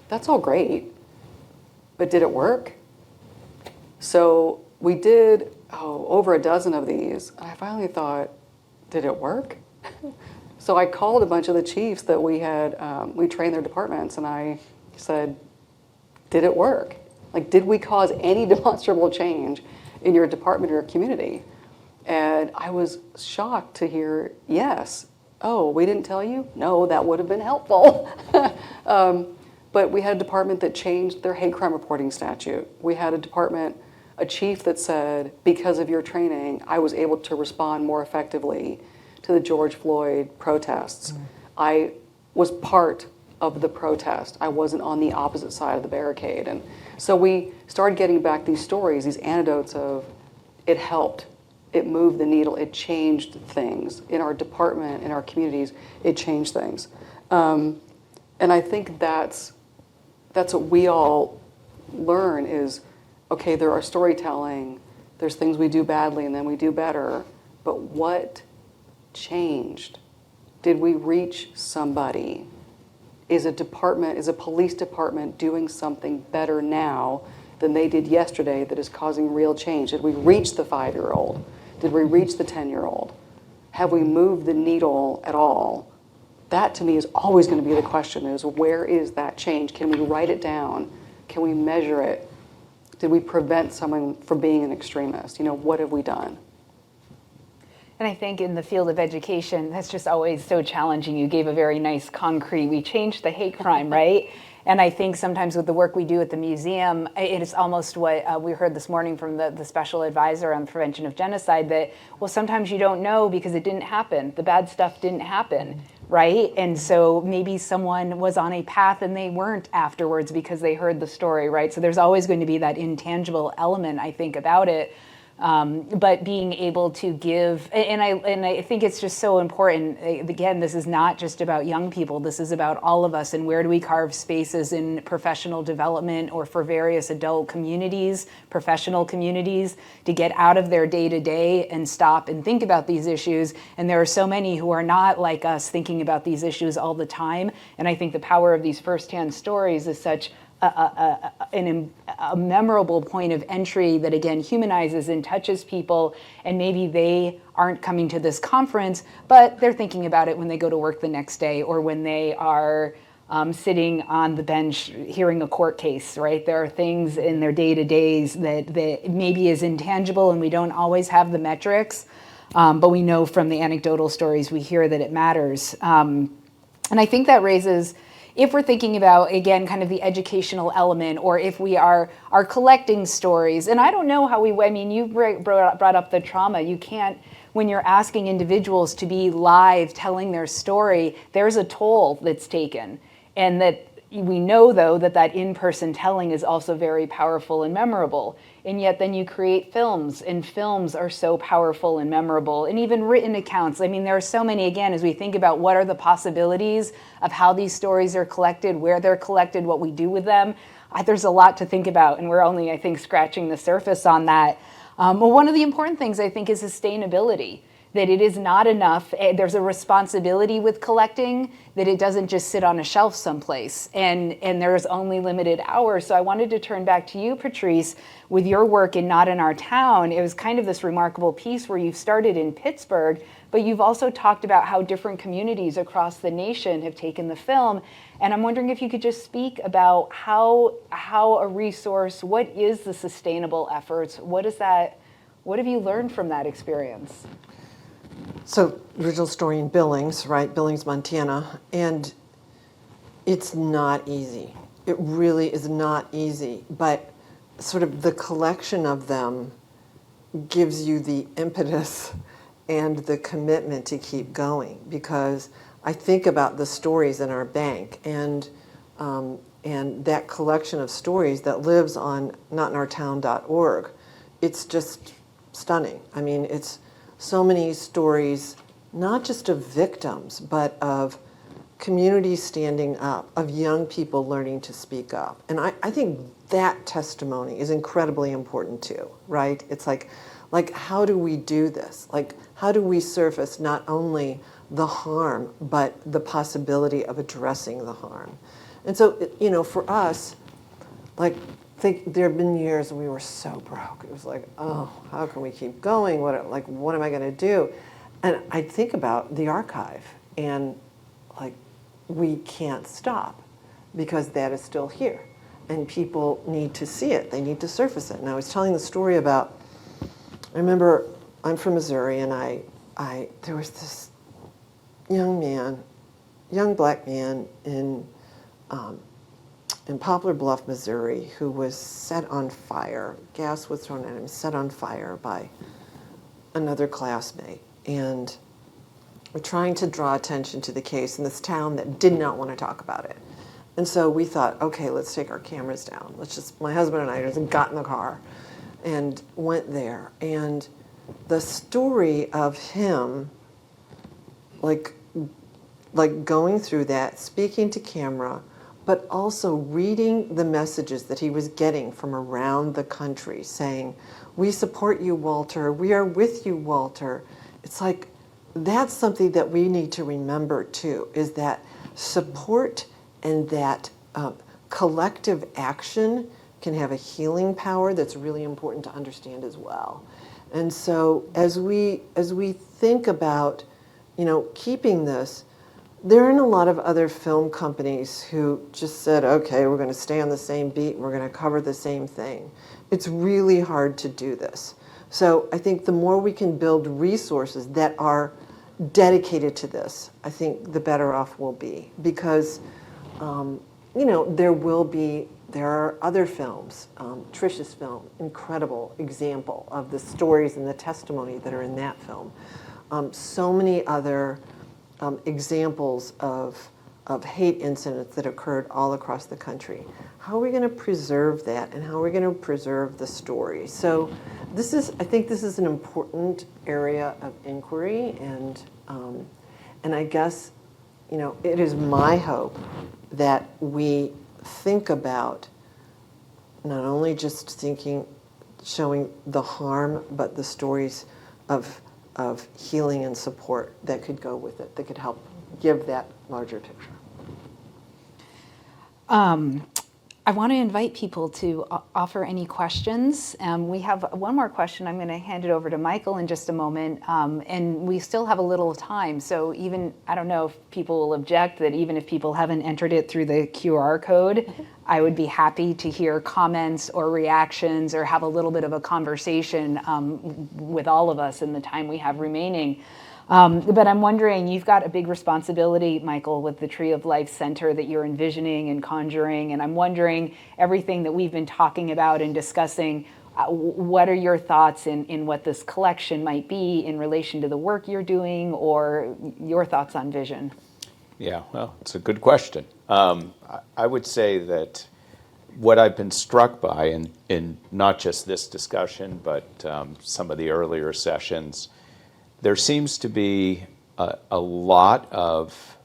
That's all great, but did it work? So we did over a dozen of these, and I finally thought, did it work? So I called a bunch of the chiefs that we had, we trained their departments, and I said, did it work? Like, did we cause any demonstrable change in your department or your community? And I was shocked to hear, yes. Oh, we didn't tell you? No, that would have been helpful. But we had a department that changed their hate crime reporting statute. We had a chief that said, because of your training, I was able to respond more effectively to the George Floyd protests. I was part of the protest. I wasn't on the opposite side of the barricade. And so we started getting back these stories, these anecdotes of it helped, it moved the needle, it changed things in our department, in our communities, it changed things. And I think that's what we all learn is, okay, there are storytelling, there's things we do badly and then we do better, but what changed? Did we reach somebody? Is a police department doing something better now than they did yesterday that is causing real change? Did we reach the 5-year-old? Did we reach the 10-year-old? Have we moved the needle at all? That to me is always going to be the question, is where is that change? Can we write it down? Can we measure it? Did we prevent someone from being an extremist? What have we done? And I think in the field of education, that's just always so challenging. You gave a very nice concrete, we changed the hate crime, right? And I think sometimes with the work we do at the museum, it is almost what we heard this morning from the special advisor on prevention of genocide, that, well, sometimes you don't know because it didn't happen. The bad stuff didn't happen, right? And so maybe someone was on a path and they weren't afterwards because they heard the story, right? So there's always going to be that intangible element, I think, about it. But being able to give, and I think it's just so important. Again, this is not just about young people. This is about all of us. And where do we carve spaces in professional development or for various adult communities, professional communities, to get out of their day-to-day and stop and think about these issues? And there are so many who are not like us thinking about these issues all the time. And I think the power of these firsthand stories is such a memorable point of entry that, again, humanizes and touches people, and maybe they aren't coming to this conference, but they're thinking about it when they go to work the next day or when they are sitting on the bench hearing a court case, right? There are things in their day-to-days that maybe is intangible and we don't always have the metrics, but we know from the anecdotal stories we hear that it matters. And I think that raises, if we're thinking about, again, kind of the educational element, or if we are collecting stories, and I don't know how you brought up the trauma. You can't, when you're asking individuals to be live telling their story, there's a toll that's taken. And that we know, though, that in-person telling is also very powerful and memorable. And yet then you create films, and films are so powerful and memorable, and even written accounts. I mean, there are so many, again, as we think about what are the possibilities of how these stories are collected, where they're collected, what we do with them. There's a lot to think about, and we're only, I think, scratching the surface on that. Well, one of the important things, I think, is sustainability. That it is not enough, there's a responsibility with collecting, that it doesn't just sit on a shelf someplace, and there's only limited hours. So I wanted to turn back to you, Patrice, with your work in Not in Our Town. It was kind of this remarkable piece where you've started in Pittsburgh, but you've also talked about how different communities across the nation have taken the film. And I'm wondering if you could just speak about how a resource, what is the sustainable efforts? What have you learned from that experience? So, original story in Billings, right? Billings, Montana. And it's not easy. It really is not easy. But sort of the collection of them gives you the impetus and the commitment to keep going. Because I think about the stories in our bank, and that collection of stories that lives on notinourtown.org. It's just stunning. I mean, it's so many stories, not just of victims, but of communities standing up, of young people learning to speak up. And I think that testimony is incredibly important too, right? It's like how do we do this? Like, how do we surface not only the harm, but the possibility of addressing the harm? And so, you know, for us, there have been years when we were so broke. It was like, oh, how can we keep going? What am I going to do? And I think about the archive, and we can't stop because that is still here, and people need to see it. They need to surface it. And I was telling the story about. I remember I'm from Missouri, and there was this young black man in Poplar Bluff, Missouri, who was set on fire. Gas was thrown at him, set on fire by another classmate. And we're trying to draw attention to the case in this town that did not want to talk about it. And so we thought, okay, let's take our cameras down. My husband and I just got in the car and went there. And the story of him, like going through that, speaking to camera, but also reading the messages that he was getting from around the country saying, we support you, Walter. We are with you, Walter. It's like, that's something that we need to remember too, is that support and that collective action can have a healing power that's really important to understand as well. And so as we think about, keeping this, there aren't a lot of other film companies who just said, okay, we're going to stay on the same beat, we're going to cover the same thing. It's really hard to do this. So I think the more we can build resources that are dedicated to this, I think the better off we'll be. Because, there are other films. Trish's film, incredible example of the stories and the testimony that are in that film. So many other examples of hate incidents that occurred all across the country. How are we going to preserve that, and how are we going to preserve the story? So I think this is an important area of inquiry, and I guess, it is my hope that we think about not only just showing the harm, but the stories of healing and support that could go with it, that could help give that larger picture. I want to invite people to offer any questions. We have one more question. I'm going to hand it over to Michael in just a moment. And we still have a little time. So I don't know if people will object that even if people haven't entered it through the QR code, I would be happy to hear comments or reactions or have a little bit of a conversation with all of us in the time we have remaining. But I'm wondering, you've got a big responsibility, Michael, with the Tree of Life Center that you're envisioning and conjuring. And I'm wondering, everything that we've been talking about and discussing, What are your thoughts in what this collection might be in relation to the work you're doing, or your thoughts on vision? Yeah, well, it's a good question. I would say that what I've been struck by in not just this discussion, but some of the earlier sessions, there seems to be a lot of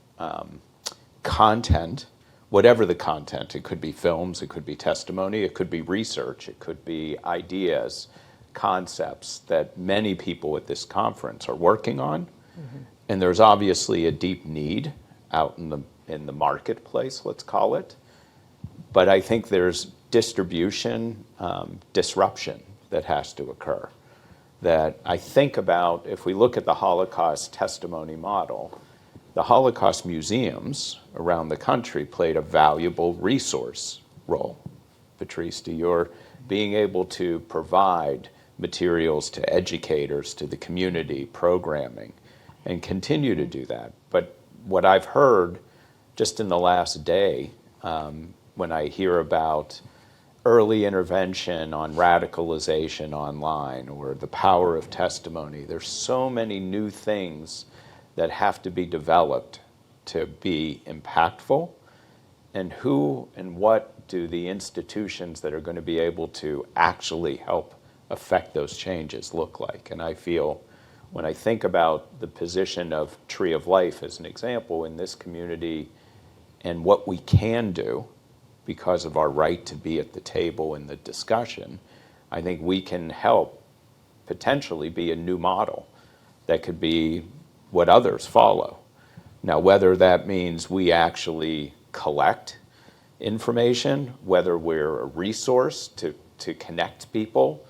content, whatever the content. It could be films, it could be testimony, it could be research, it could be ideas, concepts that many people at this conference are working on. And there's obviously a deep need out in the marketplace, let's call it. But I think there's distribution, disruption that has to occur. That I think about, if we look at the Holocaust testimony model, the Holocaust museums around the country played a valuable resource role. Patrice, to your being able to provide materials to educators, to the community, programming, and continue to do that. But what I've heard just in the last day, when I hear about early intervention on radicalization online or the power of testimony, there's so many new things that have to be developed to be impactful. And who and what do the institutions that are going to be able to actually help affect those changes look like? And I feel, when I think about the position of Tree of Life as an example in this community and what we can do because of our right to be at the table in the discussion, I think we can help potentially be a new model that could be what others follow. Now, whether that means we actually collect information, whether we're a resource to connect people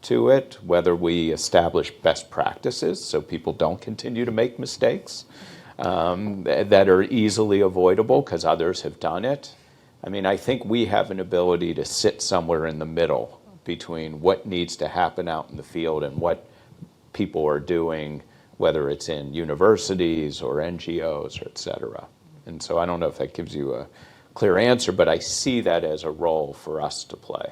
to it, whether we establish best practices so people don't continue to make mistakes that are easily avoidable because others have done it. I mean, I think we have an ability to sit somewhere in the middle between what needs to happen out in the field and what people are doing, whether it's in universities or NGOs, or et cetera. And so I don't know if that gives you a clear answer, but I see that as a role for us to play.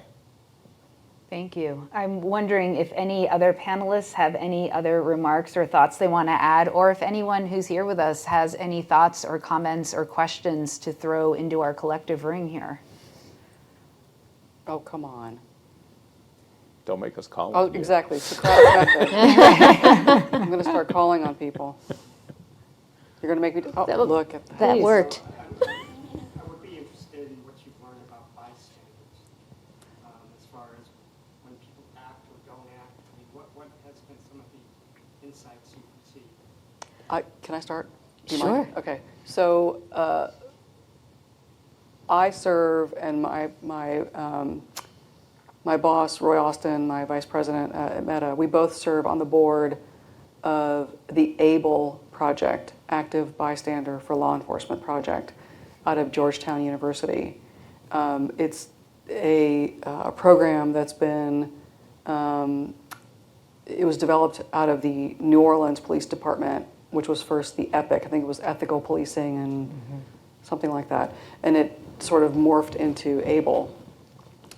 Thank you. I'm wondering if any other panelists have any other remarks or thoughts they want to add, or if anyone who's here with us has any thoughts or comments or questions to throw into our collective ring here. Oh, come on. Don't make us call Oh, on you. exactly. It's the crowd effect. I'm going to start calling on people. You're going to make me, look at that. That worked. I would be interested in what you've learned about bystanders, as far as when people act or don't act. I mean, what has been some of the insights you've received? Can I start? Do you Sure. mind? Okay. So I serve, and my boss, Roy Austin, my vice president at Meta, we both serve on the board of the ABLE project, Active Bystander for Law Enforcement project, out of Georgetown University. It's a program that's been, it was developed out of the New Orleans Police Department, which was first the EPIC, I think it was ethical policing and something like that. And it sort of morphed into ABLE.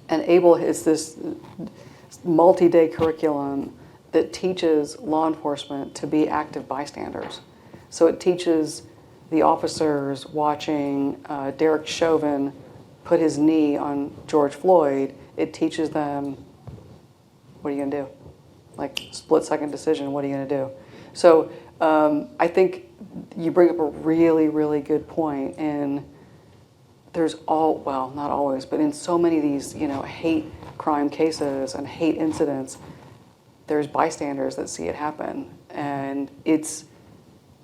And ABLE is this multi-day curriculum that teaches law enforcement to be active bystanders. So it teaches the officers watching Derek Chauvin put his knee on George Floyd. It teaches them, what are you going to do? Like, split-second decision, what are you going to do? So I think you bring up a really, really good point. And there's well, not always, but in so many of these, hate crime cases and hate incidents, there's bystanders that see it happen. And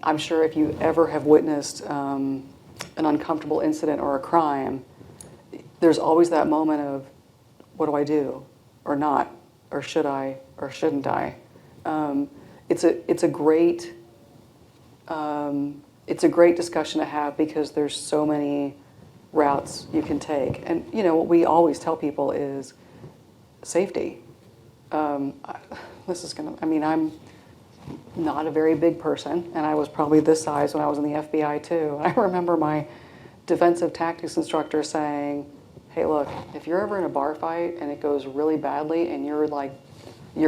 I'm sure if you ever have witnessed an uncomfortable incident or a crime, there's always that moment of, what do I do? Or not? Or should I? Or shouldn't I? It's a great discussion to have because there's so many routes you can take. And, what we always tell people is safety. I'm not a very big person, and I was probably this size when I was in the FBI too. I remember my defensive tactics instructor saying, hey, look, if you're ever in a bar fight and it goes really badly and you're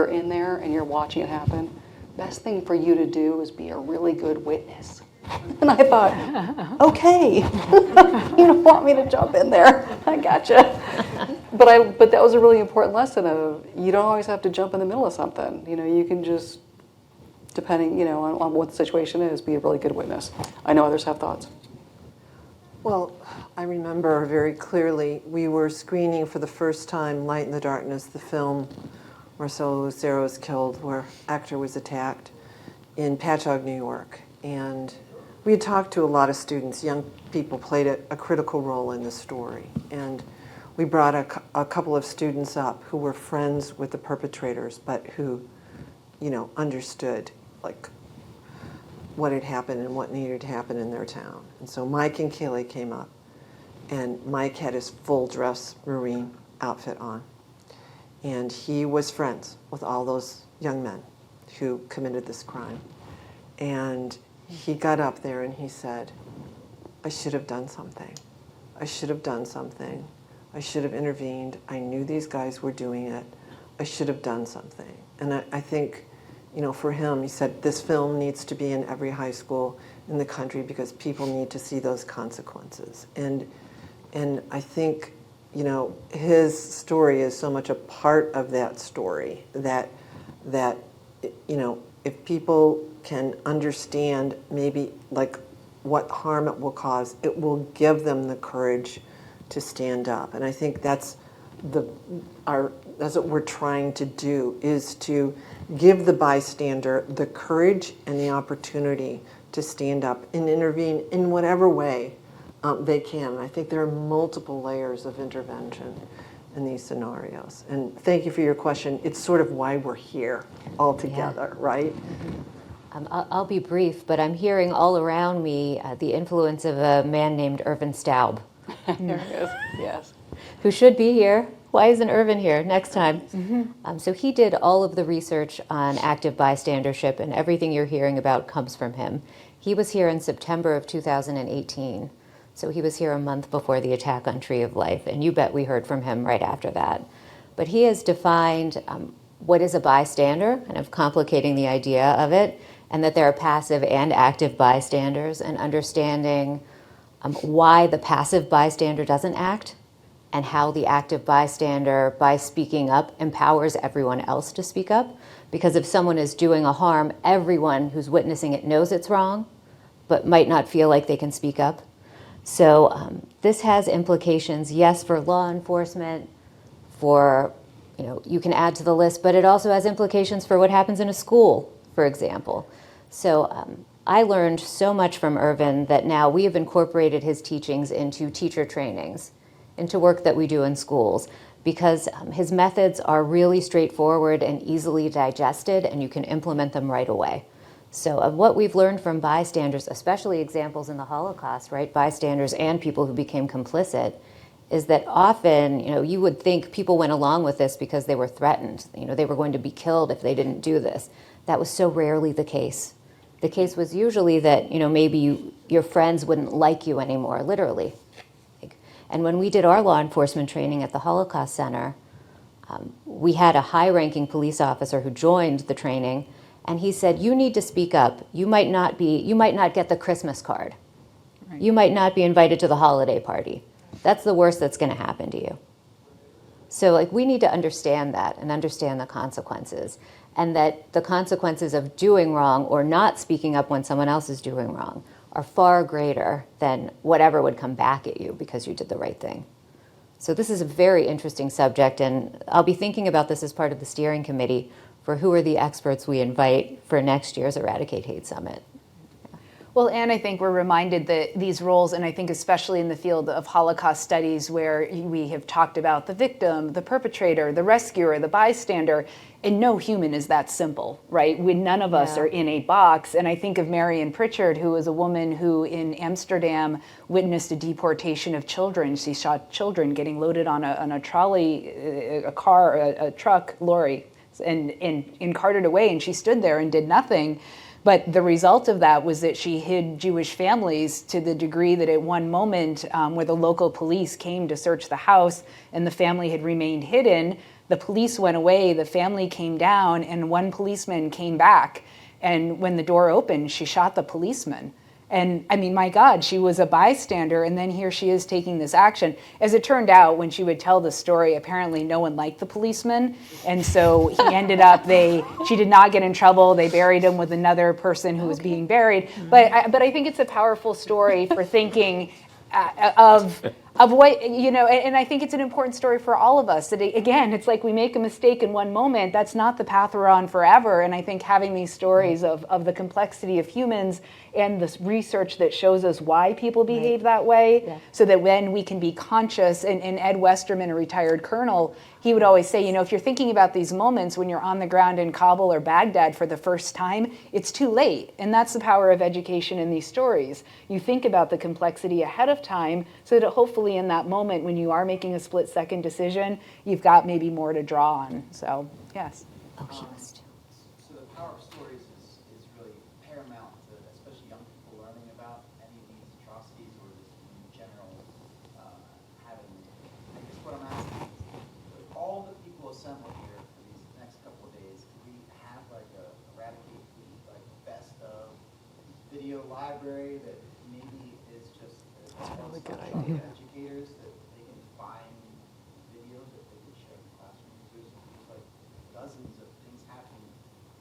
in there and you're watching it happen, best thing for you to do is be a really good witness. And I thought, okay, you don't want me to jump in there. I gotcha. But that was a really important lesson of you don't always have to jump in the middle of something. You can just, depending, on what the situation is, be a really good witness. I know others have thoughts. Well, I remember very clearly we were screening for the first time Light in the Darkness, the film Marcelo Lucero was killed, where actor was attacked in Patchogue, New York. And we had talked to a lot of students. Young people played a critical role in the story. And we brought a couple of students up who were friends with the perpetrators, but who, understood, like, what had happened and what needed to happen in their town. And so Mike and Kaylee came up, and Mike had his full dress Marine outfit on. And he was friends with all those young men who committed this crime. And he got up there and he said, I should have done something. I should have done something. I should have intervened. I knew these guys were doing it. I should have done something. And I think, for him, he said, this film needs to be in every high school in the country because people need to see those consequences. And I think, his story is so much a part of that story that if people can understand maybe like what harm it will cause, it will give them the courage to stand up. And I think that's what we're trying to do, is to give the bystander the courage and the opportunity to stand up and intervene in whatever way they can. And I think there are multiple layers of intervention in these scenarios. And thank you for your question. It's sort of why we're here all together, right? I'll be brief, but I'm hearing all around me the influence of a man named Irvin Staub, There it is. Yes. who should be here. Why isn't Irvin here next time? So he did all of the research on active bystandership, and everything you're hearing about comes from him. He was here in September of 2018. So he was here a month before the attack on Tree of Life, and you bet we heard from him right after that. But he has defined what is a bystander, kind of complicating the idea of it, and that there are passive and active bystanders, and understanding why the passive bystander doesn't act, and how the active bystander, by speaking up, empowers everyone else to speak up. Because if someone is doing a harm, everyone who's witnessing it knows it's wrong, but might not feel like they can speak up. So this has implications, yes, for law enforcement, for, you can add to the list, but it also has implications for what happens in a school, for example. So I learned so much from Irvin that now we have incorporated his teachings into teacher trainings, into work that we do in schools, because his methods are really straightforward and easily digested, and you can implement them right away. So of what we've learned from bystanders, especially examples in the Holocaust, right, bystanders and people who became complicit, is that often, you would think people went along with this because they were threatened. They were going to be killed if they didn't do this. That was so rarely the case. The case was usually that, maybe your friends wouldn't like you anymore, literally. And when we did our law enforcement training at the Holocaust Center, we had a high-ranking police officer who joined the training, and he said, you need to speak up. You might not get the Christmas card. Right. You might not be invited to the holiday party. That's the worst that's going to happen to you. So we need to understand that and understand the consequences, and that the consequences of doing wrong or not speaking up when someone else is doing wrong are far greater than whatever would come back at you because you did the right thing. So this is a very interesting subject, and I'll be thinking about this as part of the steering committee for who are the experts we invite for next year's Eradicate Hate Summit. Well, and I think we're reminded that these roles, and I think especially in the field of Holocaust studies, where we have talked about the victim, the perpetrator, the rescuer, the bystander, and no human is that simple, right? None of us are in a box. And I think of Marion Pritchard, who was a woman who in Amsterdam witnessed a deportation of children. She saw children getting loaded on a trolley, a car, a truck, lorry, and carted away, and she stood there and did nothing. But the result of that was that she hid Jewish families to the degree that at one moment where the local police came to search the house and the family had remained hidden, the police went away, the family came down, and one policeman came back. And when the door opened, she shot the policeman. And I mean, my God, she was a bystander, and then here she is taking this action. As it turned out, when she would tell the story, apparently no one liked the policeman, and so he ended up, she did not get in trouble. They buried him with another person who was being buried. But I think it's a powerful story for thinking of what, and I think it's an important story for all of us. That again, it's like we make a mistake in one moment, that's not the path we're on forever. And I think having these stories of the complexity of humans and this research that shows us why people behave that way, so that when we can be conscious, and Ed Westerman, a retired colonel, he would always say, if you're thinking about these moments when you're on the ground in Kabul or Baghdad for the first time, it's too late. And that's the power of education in these stories. You think about the complexity ahead of time so that hopefully in that moment when you are making a split-second decision, you've got maybe more to draw on. So, yes. Oh, he was too. So the power of stories is really paramount to especially young people learning about any of these atrocities or just in general having, I guess what I'm asking is, with all the people assembled here for these next couple of days, can we have like a Eradicate like best of video library that maybe is just a really good idea. Educators that they can find videos that they can share in classrooms. There's like dozens of things happening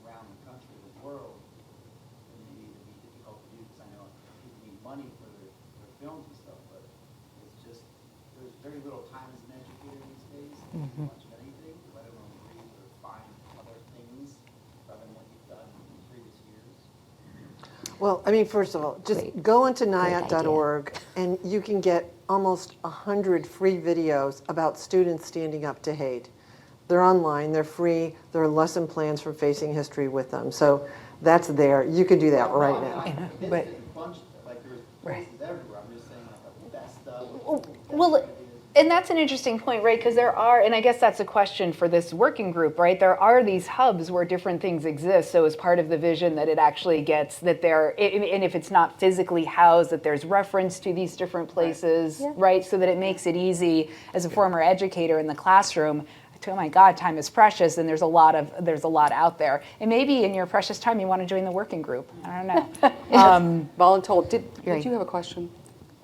around the country, the world, that maybe it'd be difficult to do because I know people need money for their films and stuff, but it's just, there's very little time as an educator these days to do much of anything, let alone read or find other things rather than what you've done in previous years. Well, I mean, first of all, just go onto NIAT.org and you can get almost 100 free videos about students standing up to hate. They're online, they're free, there are lesson plans for facing history with them. So that's there. You can do that right now. But Bunch, like there's places everywhere. I'm just saying like the best of. well, and that's an interesting point, right? Because there are, and I guess that's a question for this working group, right? There are these hubs where different things exist. So as part of the vision that it actually gets that there, and if it's not physically housed, that there's reference to these different places, right? So that it makes it easy as a former educator in the classroom. Oh my God, time is precious, and there's a lot out there. And maybe in your precious time, you want to join the working group. I don't know. Voluntold, did you have a question?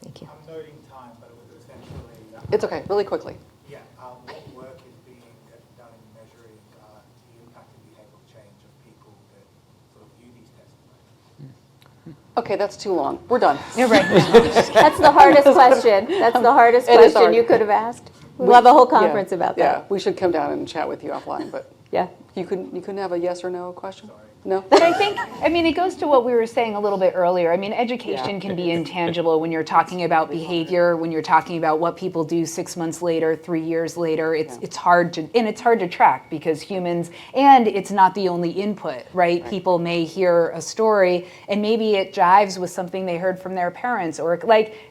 Thank you. I'm noting time, but it was essentially... It's okay, really quickly. Yeah, what work is being done in measuring the impact and behavioral change of people that sort of view these testimonies? Okay, that's too long. We're done. You're right. That's the hardest question. That's the hardest It is question hard. you could have asked. We'll have a whole conference Yeah, about yeah, that. we should come down and chat with you offline, but Yeah. you couldn't have a yes or no question? No? But I think, it goes to what we were saying a little bit earlier. Education can be intangible when you're talking about behavior, when you're talking about what people do 6 months later, 3 years later. It's hard to track because humans, and it's not the only input, right? People may hear a story and maybe it jives with something they heard from their parents, or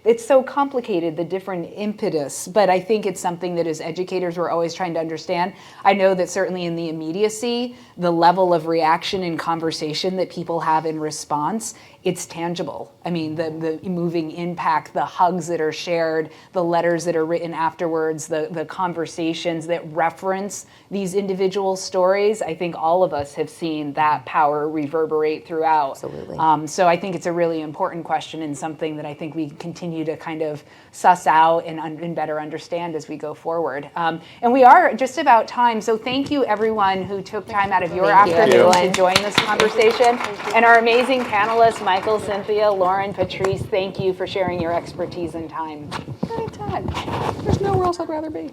it's so complicated, the different impetus. But I think it's something that as educators we're always trying to understand. I know that certainly in the immediacy, the level of reaction and conversation that people have in response, it's tangible. The moving impact, the hugs that are shared, the letters that are written afterwards, the conversations that reference these individual stories. I think all of us have seen that power reverberate throughout. Absolutely. So I think it's a really important question and something that I think we continue to kind of suss out and better understand as we go forward. And we are just about time. So thank you everyone who took time out of your afternoon to join this conversation. And our amazing panelists, Michael, Cynthia, Lauren, Patrice, thank you for sharing your expertise and time. Anytime. There's nowhere else I'd rather be.